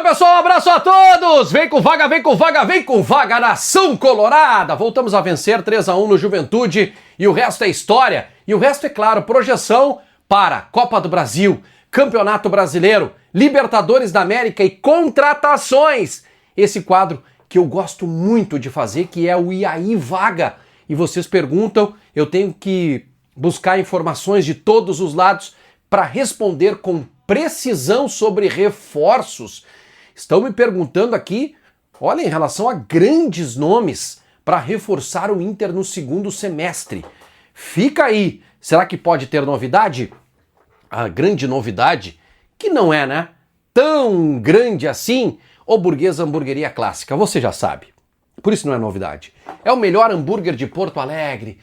pessoal, um abraço a todos! Vem com vaga, vem com vaga, vem com vaga, nação colorada! Voltamos a vencer 3-1 no Juventude e o resto é história. E o resto é claro, projeção para Copa do Brasil, Campeonato Brasileiro, Libertadores da América e contratações. Esse quadro que eu gosto muito de fazer, que é o E aí Vaga. E vocês perguntam, eu tenho que buscar informações de todos os lados para responder com precisão sobre reforços. Estão me perguntando aqui, olha, em relação a grandes nomes para reforçar o Inter no segundo semestre. Fica aí, será que pode ter novidade? A grande novidade, que não é, né, tão grande assim, o Burguês Hamburgueria Clássica, você já sabe. Por isso não é novidade. É o melhor hambúrguer de Porto Alegre,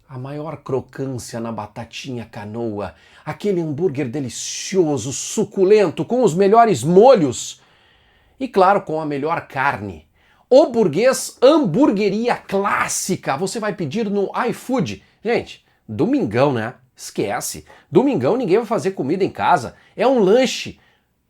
a maior crocância na batatinha canoa, aquele hambúrguer delicioso, suculento, com os melhores molhos e, claro, com a melhor carne. O Burguês Hamburgueria Clássica, você vai pedir no iFood. Gente, domingão, né? Esquece. Domingão ninguém vai fazer comida em casa. É um lanche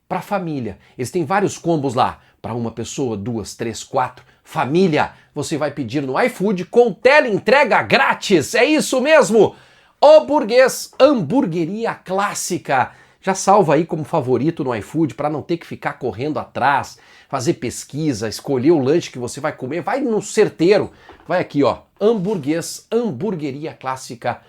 para família. Eles têm vários combos lá. Para uma pessoa, 2, 3, 4. Família, você vai pedir no iFood com teleentrega grátis. É isso mesmo! O Burguês Hamburgueria Clássica. Já salva aí como favorito no iFood para não ter que ficar correndo atrás, fazer pesquisa, escolher o lanche que você vai comer. Vai no certeiro. Vai aqui, ó. Burguês Hamburgueria Clássica.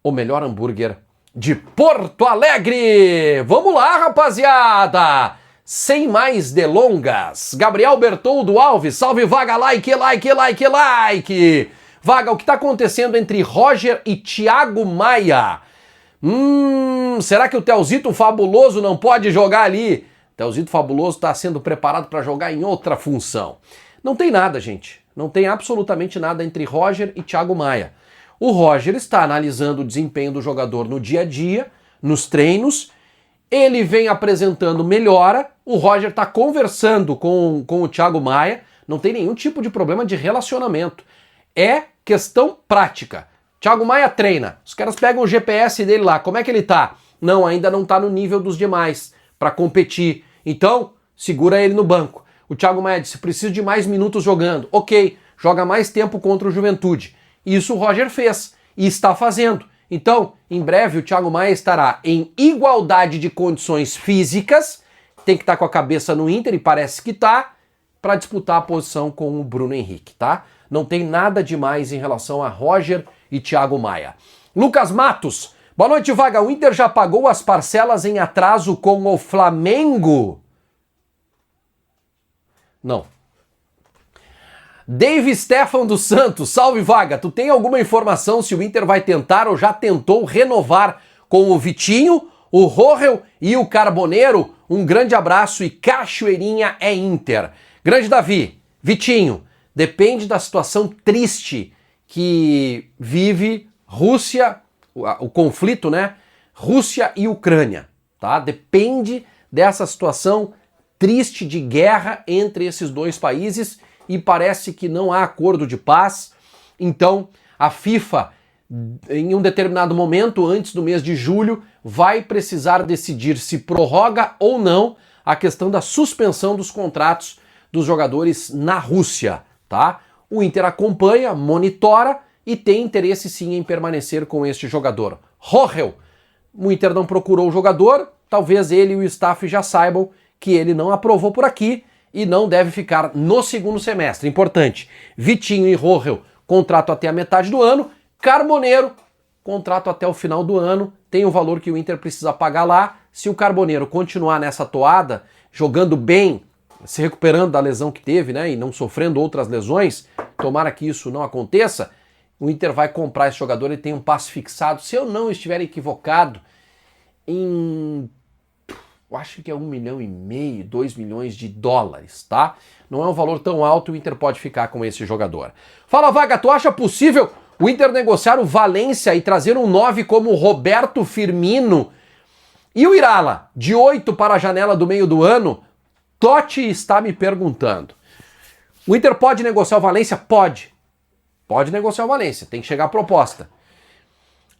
O melhor hambúrguer de Porto Alegre. Vamos lá, rapaziada! Sem mais delongas, Gabriel Bertoldo Alves, salve Vaga, like, like, like, like! Vaga, o que está acontecendo entre Roger e Thiago Maia? Será que o Telzito Fabuloso não pode jogar ali? Telzito Fabuloso está sendo preparado para jogar em outra função. Não tem nada, gente. Não tem absolutamente nada entre Roger e Thiago Maia. O Roger está analisando o desempenho do jogador no dia a dia, nos treinos. Ele vem apresentando melhora, o Roger está conversando com o Thiago Maia, não tem nenhum tipo de problema de relacionamento. É questão prática. Thiago Maia treina, os caras pegam o GPS dele lá, como é que ele tá? Não, ainda não tá no nível dos demais para competir. Então, segura ele no banco. O Thiago Maia disse, preciso de mais minutos jogando. Ok, joga mais tempo contra o Juventude. Isso o Roger fez e está fazendo. Então, em breve o Thiago Maia estará em igualdade de condições físicas, tem que estar com a cabeça no Inter, e parece que está, para disputar a posição com o Bruno Henrique, tá? Não tem nada demais em relação a Roger e Thiago Maia. Lucas Matos, boa noite, Vaga. O Inter já pagou as parcelas em atraso com o Flamengo? Não. Dave Stefan dos Santos, salve Vaga, tu tem alguma informação se o Inter vai tentar ou já tentou renovar com o Vitinho, o Rohel e o Carboneiro? Um grande abraço e Cachoeirinha é Inter. Grande Davi, Vitinho, depende da situação triste que vive Rússia, o conflito, né? Rússia e Ucrânia, tá? Depende dessa situação triste de guerra entre esses dois países. E parece que não há acordo de paz, então a FIFA, em um determinado momento, antes do mês de julho, vai precisar decidir se prorroga ou não a questão da suspensão dos contratos dos jogadores na Rússia, tá? O Inter acompanha, monitora e tem interesse sim em permanecer com este jogador. Rohel, o Inter não procurou o jogador, talvez ele e o staff já saibam que ele não aprovou por aqui, e não deve ficar no segundo semestre. Importante, Vitinho e Rohel, contrato até a metade do ano. Carboneiro, contrato até o final do ano. Tem o valor que o Inter precisa pagar lá. Se o Carboneiro continuar nessa toada, jogando bem, se recuperando da lesão que teve, né, e não sofrendo outras lesões, tomara que isso não aconteça, o Inter vai comprar esse jogador. Ele tem um passe fixado, se eu não estiver equivocado, eu acho que é 1,5 milhão, 2 milhões de dólares, tá? Não é um valor tão alto, o Inter pode ficar com esse jogador. Fala, Vaga, tu acha possível o Inter negociar o Valência e trazer um 9 como o Roberto Firmino? E o Irala, de 8 para a janela do meio do ano? Totti está me perguntando. O Inter pode negociar o Valência? Pode. Pode negociar o Valência, tem que chegar a proposta.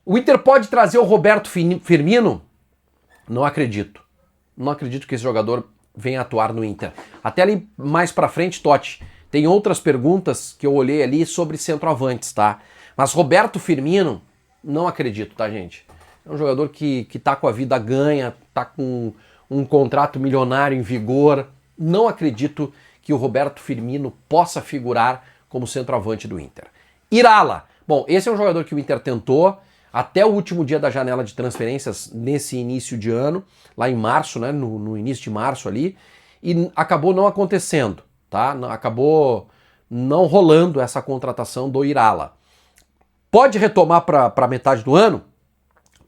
O Inter pode trazer o Roberto Firmino? Não acredito. Não acredito que esse jogador venha atuar no Inter. Até ali mais pra frente, Totti, tem outras perguntas que eu olhei ali sobre centroavantes, tá? Mas Roberto Firmino, não acredito, tá, gente? É um jogador que tá com a vida ganha, tá com um contrato milionário em vigor. Não acredito que o Roberto Firmino possa figurar como centroavante do Inter. Irala. Bom, esse é um jogador que o Inter tentou até o último dia da janela de transferências nesse início de ano, lá em março, né, no início de março ali, e acabou não acontecendo, tá? Acabou não rolando essa contratação do Irala. Pode retomar para metade do ano?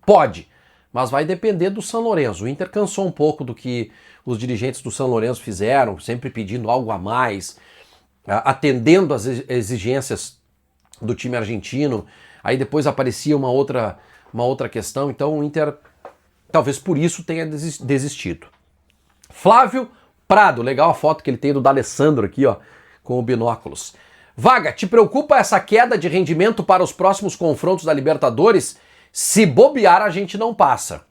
Pode, mas vai depender do São Lourenço. O Inter cansou um pouco do que os dirigentes do São Lourenço fizeram, sempre pedindo algo a mais, atendendo às exigências do time argentino. Aí depois aparecia uma outra questão, então o Inter talvez por isso tenha desistido. Flávio Prado, legal a foto que ele tem do D'Alessandro aqui, ó, com o binóculos. Vaga, te preocupa essa queda de rendimento para os próximos confrontos da Libertadores? Se bobear, a gente não passa.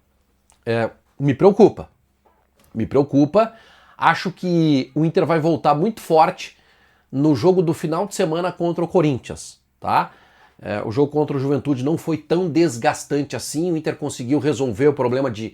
Me preocupa. Me preocupa. Acho que o Inter vai voltar muito forte no jogo do final de semana contra o Corinthians, tá? O jogo contra o Juventude não foi tão desgastante assim, o Inter conseguiu resolver o problema de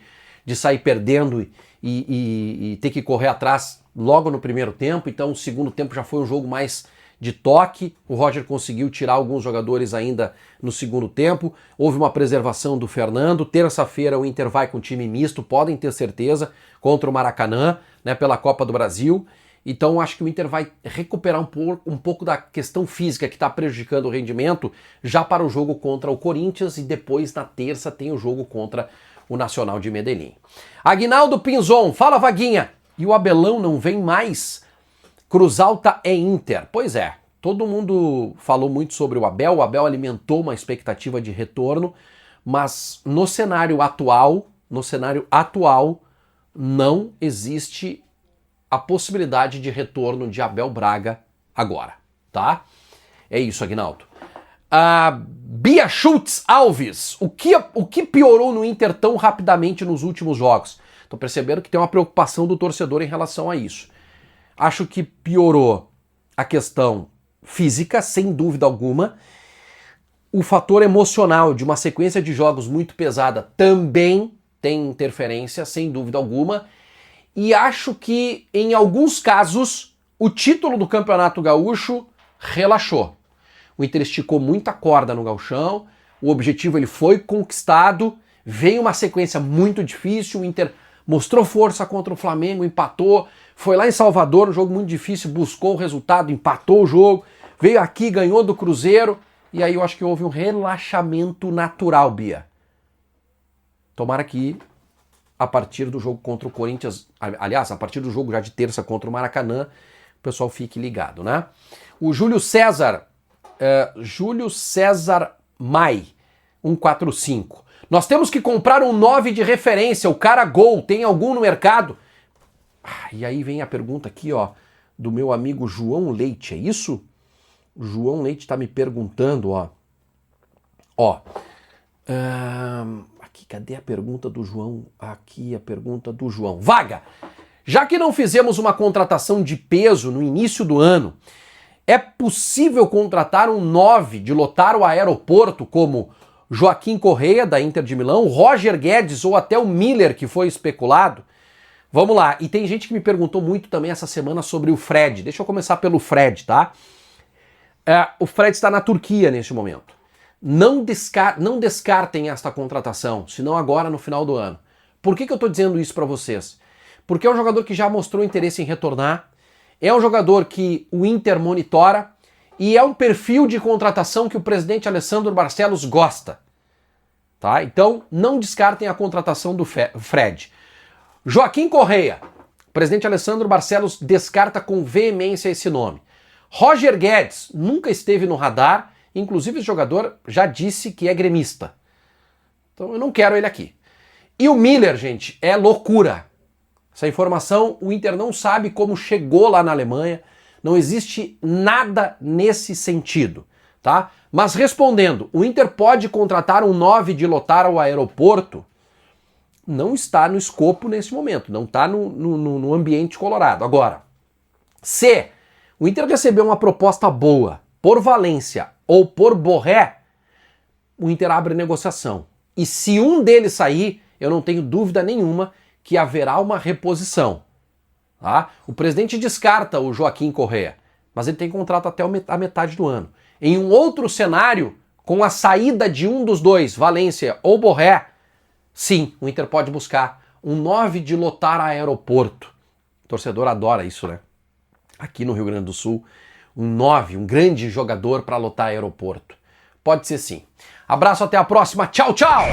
sair perdendo e ter que correr atrás logo no primeiro tempo, então o segundo tempo já foi um jogo mais de toque, o Roger conseguiu tirar alguns jogadores ainda no segundo tempo, houve uma preservação do Fernando, terça-feira o Inter vai com time misto, podem ter certeza, contra o Maracanã, né, pela Copa do Brasil. Então acho que o Inter vai recuperar um pouco da questão física que está prejudicando o rendimento já para o jogo contra o Corinthians e depois na terça tem o jogo contra o Nacional de Medellín. Aguinaldo Pinzon, fala Vaguinha, e o Abelão não vem mais? Cruz Alta é Inter. Pois é, todo mundo falou muito sobre o Abel alimentou uma expectativa de retorno, mas no cenário atual não existe a possibilidade de retorno de Abel Braga agora, tá? É isso, Aguinaldo. Bia Schultz Alves, o que piorou no Inter tão rapidamente nos últimos jogos? Tô percebendo que tem uma preocupação do torcedor em relação a isso. Acho que piorou a questão física, sem dúvida alguma. O fator emocional de uma sequência de jogos muito pesada também tem interferência, sem dúvida alguma. E acho que, em alguns casos, o título do Campeonato Gaúcho relaxou. O Inter esticou muita corda no gauchão, o objetivo ele foi conquistado, veio uma sequência muito difícil, o Inter mostrou força contra o Flamengo, empatou, foi lá em Salvador, um jogo muito difícil, buscou o resultado, empatou o jogo, veio aqui, ganhou do Cruzeiro, e aí eu acho que houve um relaxamento natural, Bia. Tomara que a partir do jogo contra o Corinthians, aliás, a partir do jogo já de terça contra o Maracanã, o pessoal fique ligado, né? O Júlio César Mai, 145. Nós temos que comprar um 9 de referência, o cara gol, tem algum no mercado? E aí vem a pergunta aqui, ó, do meu amigo João Leite, é isso? O João Leite tá me perguntando, ó. Aqui, cadê a pergunta do João? Aqui a pergunta do João. Vaga! Já que não fizemos uma contratação de peso no início do ano, é possível contratar um 9 de lotar o aeroporto como Joaquim Correia, da Inter de Milão, Roger Guedes ou até o Miller, que foi especulado? Vamos lá. E tem gente que me perguntou muito também essa semana sobre o Fred. Deixa eu começar pelo Fred, tá? O Fred está na Turquia neste momento. Não descartem esta contratação, senão agora no final do ano. Por que eu estou dizendo isso para vocês? Porque é um jogador que já mostrou interesse em retornar, é um jogador que o Inter monitora e é um perfil de contratação que o presidente Alessandro Barcelos gosta. Tá? Então não descartem a contratação do Fred. Joaquim Correia, o presidente Alessandro Barcelos descarta com veemência esse nome. Roger Guedes nunca esteve no radar, inclusive o jogador já disse que é gremista. Então eu não quero ele aqui. E o Miller, gente, é loucura. Essa informação o Inter não sabe como chegou lá na Alemanha, não existe nada nesse sentido, tá? Mas respondendo, o Inter pode contratar um 9 de lotar ao aeroporto? não está no escopo nesse momento, não está no ambiente colorado. Agora, se o Inter receber uma proposta boa por Valência ou por Borré, o Inter abre negociação. E se um deles sair, eu não tenho dúvida nenhuma que haverá uma reposição. Tá? O presidente descarta o Joaquim Correa, mas ele tem contrato até a metade do ano. Em um outro cenário, com a saída de um dos dois, Valência ou Borré, sim, o Inter pode buscar um 9 de lotar aeroporto. O torcedor adora isso, né? Aqui no Rio Grande do Sul, um 9, um grande jogador para lotar aeroporto. Pode ser sim. Abraço, até a próxima. Tchau, tchau!